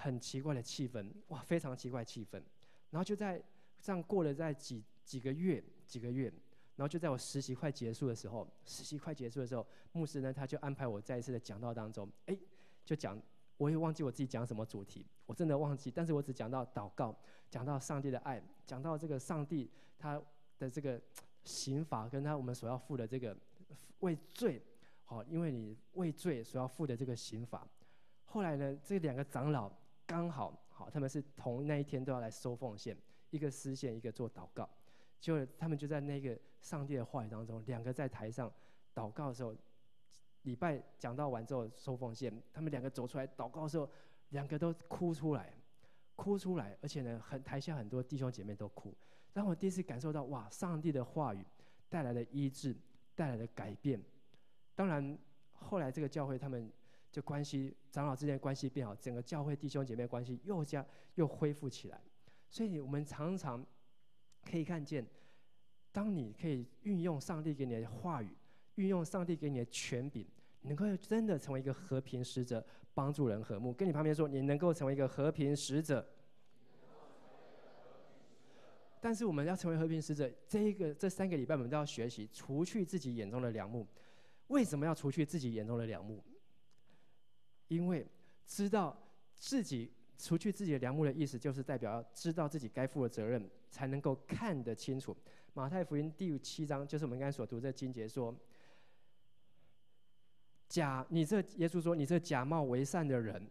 很奇怪的气氛，哇，非常奇怪的气氛。然后就在这样过了在几个月，然后就在我实习快结束的时候，牧师呢他就安排我在一次的讲道当中，就讲，我也忘记我自己讲什么主题，我真的忘记，但是我只讲到祷告，讲到上帝的爱，讲到这个上帝他的这个刑罚跟我们所要付的这个为罪，因为你为罪所要付的这个刑罚。后来呢，这两个长老刚好，他们是同那一天都要来收奉献，一个司献，一个做祷告。就他们就在那个上帝的话语当中，两个在台上祷告的时候，礼拜讲到完之后收奉献，他们两个走出来祷告的时候，两个都哭出来，而且呢，台下很多弟兄姐妹都哭，让我第一次感受到，哇，上帝的话语带来的医治，带来的改变。当然，后来这个教会他们就关系，长老之间的关系变好，整个教会弟兄姐妹关系又恢复起来。所以我们常常可以看见，当你可以运用上帝给你的话语，运用上帝给你的权柄，你能够真的成为一个和平使者，帮助人和睦。跟你旁边说，你能够成为一个和平使者。但是我们要成为和平使者，这3个礼拜我们都要学习除去自己眼中的梁木。为什么要除去自己眼中的梁木？因为知道自己除去自己的梁木的意思，就是代表要知道自己该负的责任，才能够看得清楚。马太福音第7章就是我们刚才所读这经节说，耶稣说，你这假冒为善的人，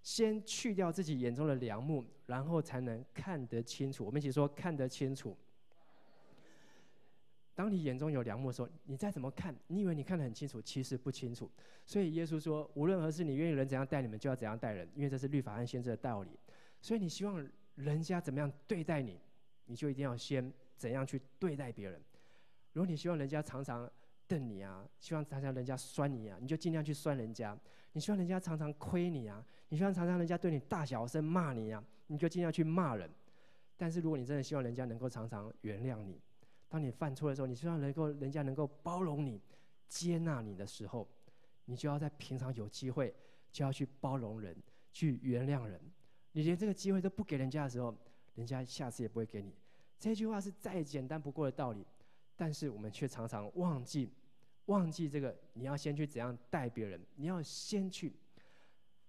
先去掉自己眼中的梁木，然后才能看得清楚。我们一起说，看得清楚。当你眼中有梁木的时候，你再怎么看，你以为你看得很清楚，其实不清楚。所以耶稣说，无论何事你愿意人怎样待你们，就要怎样待人，因为这是律法和先知的道理。所以你希望人家怎么样对待你，你就一定要先怎样去对待别人。如果你希望人家常常瞪你啊，希望常常人家酸你啊，你就尽量去酸人家。你希望人家常常亏你啊，你希望常常人家对你大小声骂你啊，你就尽量去骂人。但是如果你真的希望人家能够常常原谅你，当你犯错的时候，你希望人家能够包容你、接纳你的时候，你就要在平常有机会就要去包容人、去原谅人。你连这个机会都不给人家的时候，人家下次也不会给你。这句话是再简单不过的道理，但是我们却常常忘记这个，你要先去怎样待别人，你要先去。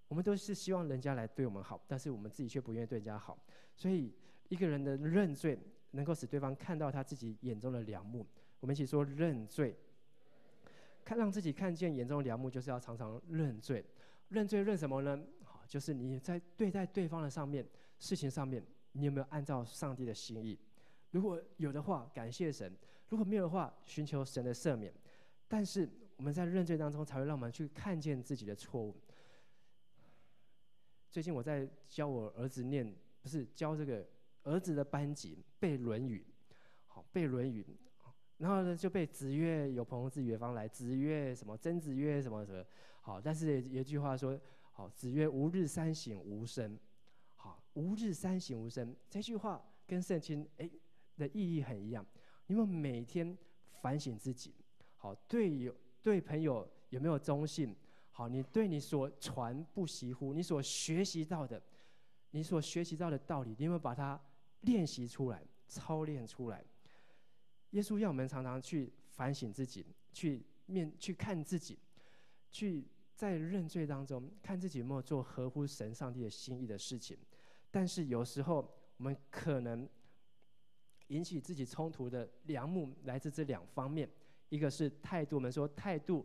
我们都是希望人家来对我们好，但是我们自己却不愿意对人家好。所以一个人的认罪能够使对方看到他自己眼中的梁木。我们一起说，认罪。让自己看见眼中的梁木，就是要常常认罪。认罪认什么呢？就是你在对待对方的事情上面，你有没有按照上帝的心意？如果有的话，感谢神；如果没有的话，寻求神的赦免。但是我们在认罪当中，才会让我们去看见自己的错误。最近我在教我儿子教这个儿子的班级背《论语》，背《论语》，然后呢就背子曰：“有朋自远方来。”子曰什么？曾子曰什么什么？好，但是有一句话说：“好，子曰吾日三省吾身。”好，吾日三省吾身这句话跟圣经的意义很一样。你们每天反省自己，好，对朋友有没有忠信？好，你对你所传不习乎？你所学习到的道理，你有没有把它练习出来、操练出来？耶稣要我们常常去反省自己，去看自己，去在认罪当中看自己有没有做合乎神上帝的心意的事情。但是有时候我们可能引起自己冲突的梁木来自这2方面，一个是态度，我们说态度；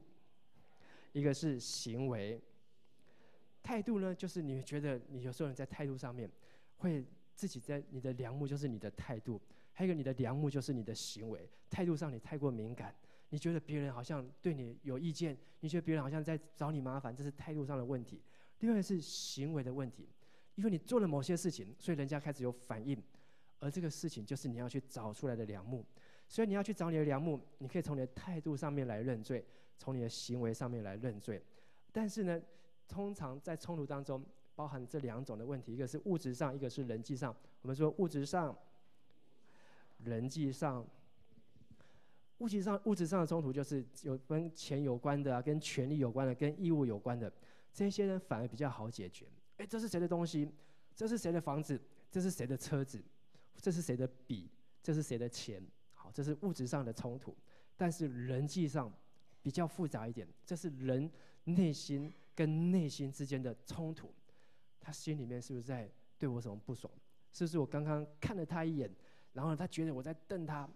一个是行为。态度呢，就是你觉得你有时候在态度上面会自己在你的梁木就是你的态度，还有一个你的梁木就是你的行为。态度上你太过敏感，你觉得别人好像对你有意见，你觉得别人好像在找你麻烦，这是态度上的问题。另外是行为的问题，因为你做了某些事情，所以人家开始有反应，而这个事情就是你要去找出来的梁木。所以你要去找你的梁木，你可以从你的态度上面来认罪，从你的行为上面来认罪。但是呢，通常在冲突当中包含这2种的问题，一个是物质上，一个是人际上。我们说物质上、人际上。物质上的冲突就是跟钱有关的跟权利有关的，跟义务有关的，这些呢反而比较好解决。哎，这是谁的东西？这是谁的房子？这是谁的车子？这是谁的笔？这是谁的钱？好，这是物质上的冲突。但是人际上比较复杂一点，这是人内心跟内心之间的冲突。他心里面是不是在对我什么不爽？是不是我刚刚看了他一眼，然后他觉得我在瞪他？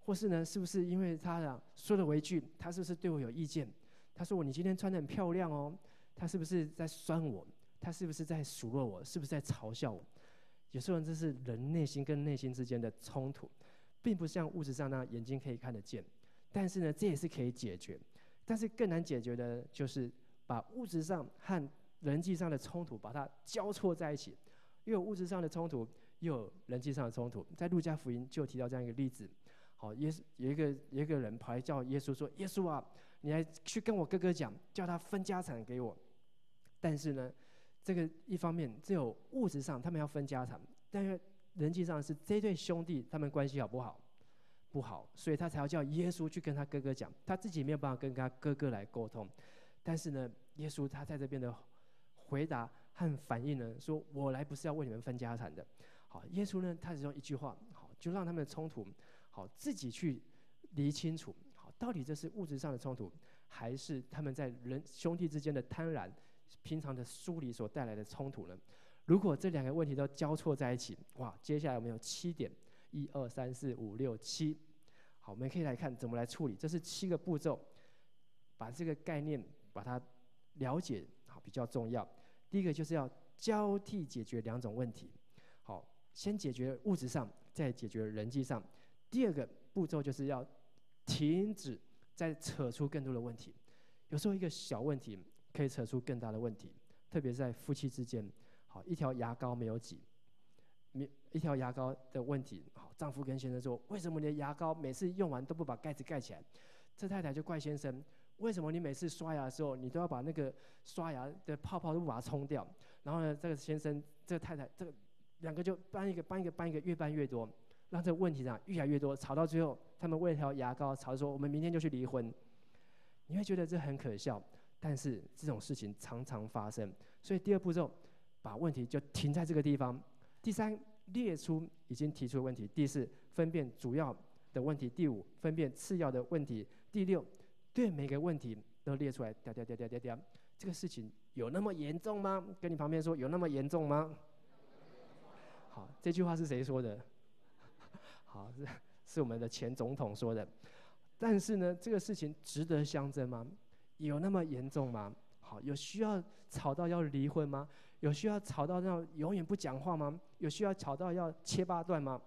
或是呢，是不是因为他说了我一句，他是不是对我有意见？他说你今天穿得很漂亮哦，他是不是在酸我？他是不是在数落我？是不是在嘲笑我？有时候这是人内心跟内心之间的冲突，并不像物质上那样眼睛可以看得见。但是呢，这也是可以解决。但是更难解决的就是把物质上和人际上的冲突把它交错在一起，又有物质上的冲突，又有人际上的冲突。在路加福音就有提到这样一个例子。好，有一个人跑来叫耶稣说：“耶稣啊，你来去跟我哥哥讲，叫他分家产给我。”但是呢，这个一方面只有物质上他们要分家产，但是人际上是这对兄弟他们关系好不好？不好，所以他才要叫耶稣去跟他哥哥讲，他自己没有办法跟他哥哥来沟通。但是呢，耶稣他在这边的回答和反应呢，说我来不是要为你们分家产的。好，耶稣呢，他只用一句话，好，就让他们的冲突，好，自己去理清楚，好，到底这是物质上的冲突，还是他们在兄弟之间的贪婪、平常的疏离所带来的冲突呢？如果这两个问题都交错在一起，哇，接下来我们有7点，1、2、3、4、5、6、7，好，我们可以来看怎么来处理。这是7个步骤，把这个概念把它了解好比较重要。第一个就是要交替解决2种问题，好，先解决物质上，再解决人际上。第二个步骤就是要停止再扯出更多的问题。有时候一个小问题可以扯出更大的问题，特别是在夫妻之间。好，一条牙膏没有挤，一条牙膏的问题，好，丈夫跟先生说：“为什么你的牙膏每次用完都不把盖子盖起来？”这太太就怪先生：“为什么你每次刷牙的时候，你都要把那个刷牙的泡泡都不把它冲掉？”然后呢，这个先生、这个太太，这个2个就搬一个，越搬越多，让这个问题上越来越多，吵到最后，他们为了条牙膏吵说：“我们明天就去离婚。”你会觉得这很可笑，但是这种事情常常发生。所以第2步骤，把问题就停在这个地方。第3，列出已经提出的问题。第4，分辨主要的问题。第5，分辨次要的问题。第6，对每个问题都列出来。这个事情有那么严重吗？跟你旁边说，有那么严重吗？好，这句话是谁说的？好，是我们的前总统说的。但是呢，这个事情值得相争吗？有那么严重吗？好，有需要吵到要离婚吗？有需要吵到让永远不讲话吗？有需要吵到要切8段吗？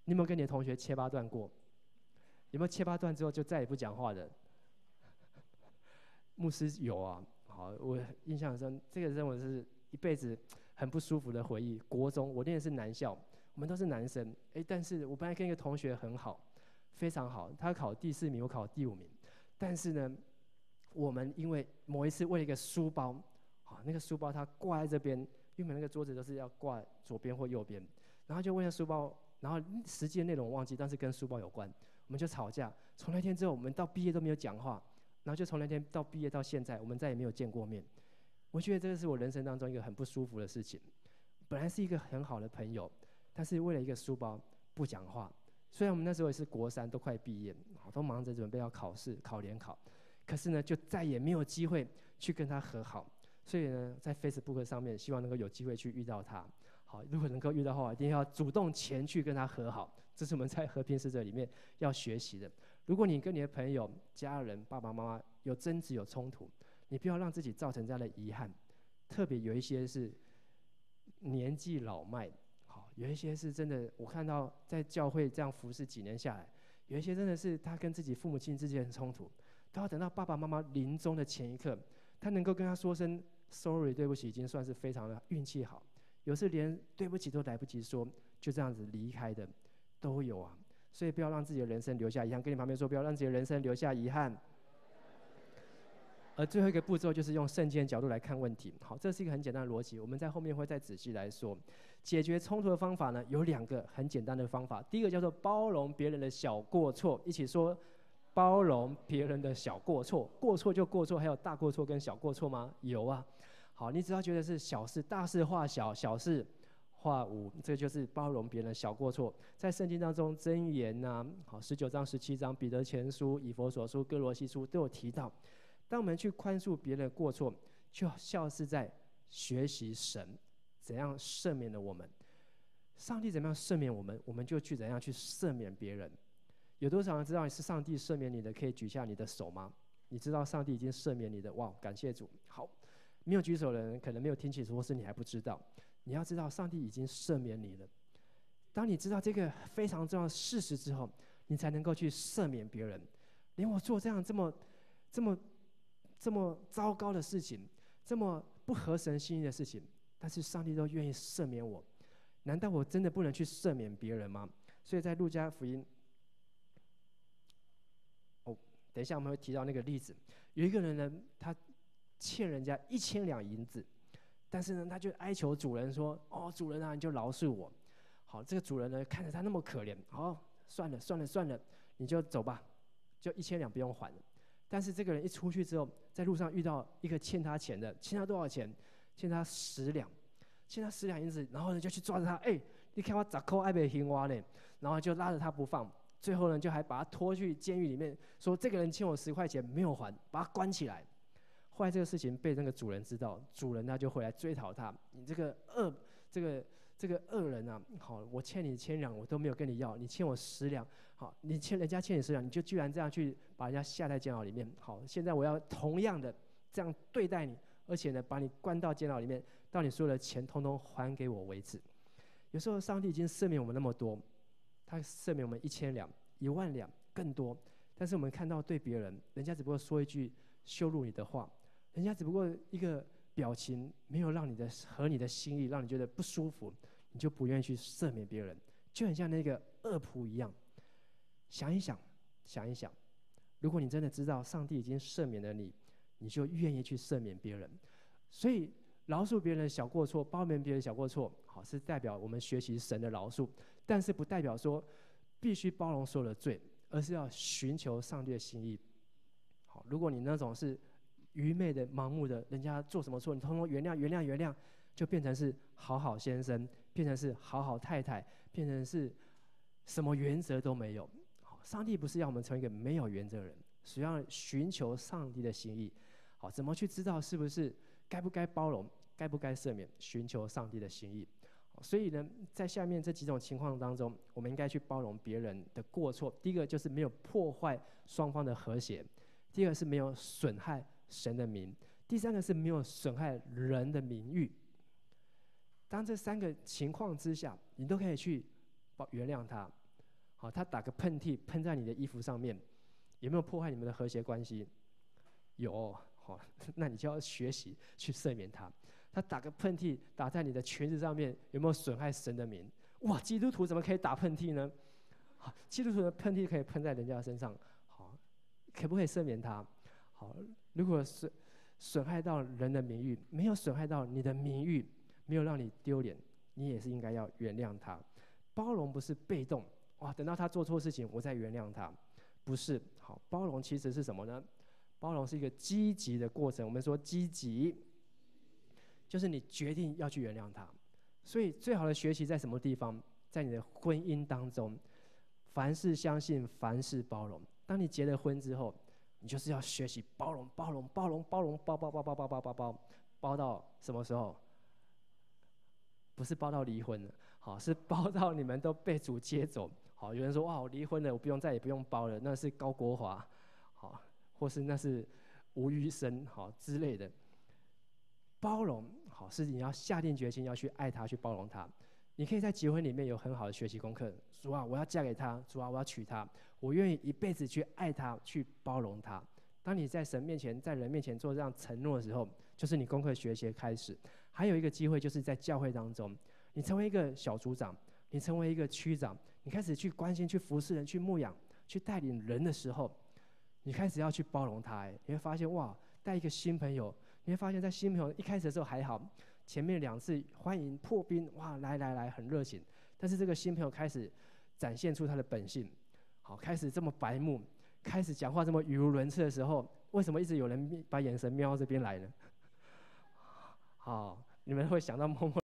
你有没有跟你的同学切8段过？有没有切8段之后就再也不讲话的？牧师有啊。好，我印象深，这个认为是一辈子很不舒服的回忆。国中我念的是男校，我们都是男生，但是我本来跟一个同学很好，非常好，他考第4名，我考第5名，但是呢，我们因为某一次为了一个书包，好，那个书包它挂在这边，原本那个桌子都是要挂左边或右边，然后就为了书包，然后实际的内容我忘记，但是跟书包有关，我们就吵架。从那天之后，我们到毕业都没有讲话，然后就从那天到毕业到现在，我们再也没有见过面。我觉得这个是我人生当中一个很不舒服的事情。本来是一个很好的朋友，但是为了一个书包不讲话。虽然我们那时候也是国3，都快毕业，都忙着准备要考试、考联考，可是呢，就再也没有机会去跟他和好。所以呢，在 Facebook 上面，希望能够有机会去遇到他。好，如果能够遇到的话，一定要主动前去跟他和好。这是我们在和平使者里面要学习的。如果你跟你的朋友、家人、爸爸妈妈有争执、有冲突，你不要让自己造成这样的遗憾。特别有一些是年纪老迈，好，有一些是真的，我看到在教会这样服侍几年下来，有一些真的是他跟自己父母亲之间的冲突，都要等到爸爸妈妈临终的前一刻，他能够跟他说声 sorry 对不起，已经算是非常的运气好。有时连对不起都来不及说，就这样子离开的都有啊。所以不要让自己的人生留下遗憾，跟你旁边说，不要让自己的人生留下遗憾。而最后一个步骤就是用圣经的角度来看问题。好，这是一个很简单的逻辑，我们在后面会再仔细来说。解决冲突的方法呢，有2个很简单的方法。第一个叫做包容别人的小过错，一起说，包容别人的小过错。过错就过错，还有大过错跟小过错吗？有啊。好，你只要觉得是小事，大事化小，小事化无，这个就是包容别人的小过错。在圣经当中，箴言呐，好19章、17章、彼得前书、以弗所书、哥罗西书都有提到，当我们去宽恕别人的过错，就像是在学习神怎样赦免了我们。上帝怎么样赦免我们，我们就去怎样去赦免别人。有多少人知道是上帝赦免你的？可以举下你的手吗？你知道上帝已经赦免你的，哇，感谢主。好，没有举手的人可能没有听清楚，或是你还不知道。你要知道，上帝已经赦免你了。当你知道这个非常重要的事实之后，你才能够去赦免别人。连我做这样这么糟糕的事情，这么不合神心意的事情，但是上帝都愿意赦免我，难道我真的不能去赦免别人吗？所以在路加福音，等一下我们会提到那个例子，有一个人呢，他欠人家1000两银子，但是呢，他就哀求主人说：“哦，主人啊，你就饶恕我。”好，这个主人呢，看着他那么可怜，好，算了，你就走吧，就1000两不用还了。但是这个人一出去之后，在路上遇到一个欠他钱的，欠他多少钱？欠他10两，欠他10两银子，然后呢就去抓着他，你看我10块还没还我呢，然后就拉着他不放。最后呢，就还把他拖去监狱里面，说这个人欠我10块钱没有还，把他关起来。后来这个事情被那个主人知道，主人他就回来追讨他，你这个恶人啊，好，我欠你1000两，我都没有跟你要，你欠我10两，好，人家欠你10两，你就居然这样去把人家下在监牢里面，好，现在我要同样的这样对待你，而且呢，把你关到监牢里面，到你所有的钱通通还给我为止。有时候上帝已经赦免我们那么多，他赦免我们1000两、10000两更多，但是我们看到对别人，人家只不过说一句羞辱你的话，人家只不过一个表情没有让你的合你的心意，让你觉得不舒服，你就不愿意去赦免别人，就很像那个恶仆一样。想一想，如果你真的知道上帝已经赦免了你，你就愿意去赦免别人。所以饶恕别人的小过错，包容别人的小过错，好，是代表我们学习神的饶恕，但是不代表说必须包容所有的罪，而是要寻求上帝的心意。好，如果你那种是愚昧的、盲目的，人家做什么错，你通通原谅，就变成是好好先生，变成是好好太太，变成是什么原则都没有。好，上帝不是要我们成为一个没有原则的人，是要寻求上帝的心意。好，怎么去知道是不是该不该包容，该不该赦免？寻求上帝的心意。所以呢，在下面这几种情况当中，我们应该去包容别人的过错。第一个就是没有破坏双方的和谐；第二个是没有损害神的名；第三个是没有损害人的名誉。当这3个情况之下，你都可以去原谅他。好，他打个喷嚏喷在你的衣服上面，有没有破坏你们的和谐关系？有，好，那你就要学习去赦免他。他打个喷嚏打在你的裙子上面，有没有损害神的名？哇，基督徒怎么可以打喷嚏呢？好，基督徒的喷嚏可以喷在人家身上，好，可不可以赦免他？好，如果是损害到人的名誉，没有损害到你的名誉，没有让你丢脸，你也是应该要原谅他。包容不是被动，哇，等到他做错事情我再原谅他，不是。好，包容其实是什么呢？包容是一个积极的过程。我们说积极，就是你决定要去原谅他。所以最好的学习在什么地方？在你的婚姻当中，凡事相信，凡事包容。当你结了婚之后，你就是要学习包容，包到什么时候？不是包到离婚了，好，是包到你们都被主接走。好，有人说哇，我离婚了，我再也不用包了，那是高国华，好，或是那是吴宇森，好之类的。包容，好，是你要下定决心要去爱他，去包容他。你可以在结婚里面有很好的学习功课。主啊，我要嫁给他；主啊，我要娶他。我愿意一辈子去爱他，去包容他。当你在神面前、在人面前做这样承诺的时候，就是你功课学习的开始。还有一个机会，就是在教会当中，你成为一个小组长，你成为一个区长，你开始去关心、去服侍人、去牧养、去带领人的时候，你开始要去包容他。你会发现，哇，带一个新朋友，你会发现在新朋友一开始的时候还好，前面2次欢迎破冰，哇，来，很热情。但是这个新朋友开始展现出他的本性，好，开始这么白目，开始讲话这么语无伦次的时候，为什么一直有人把眼神瞄到这边来呢？好，你们会想到某某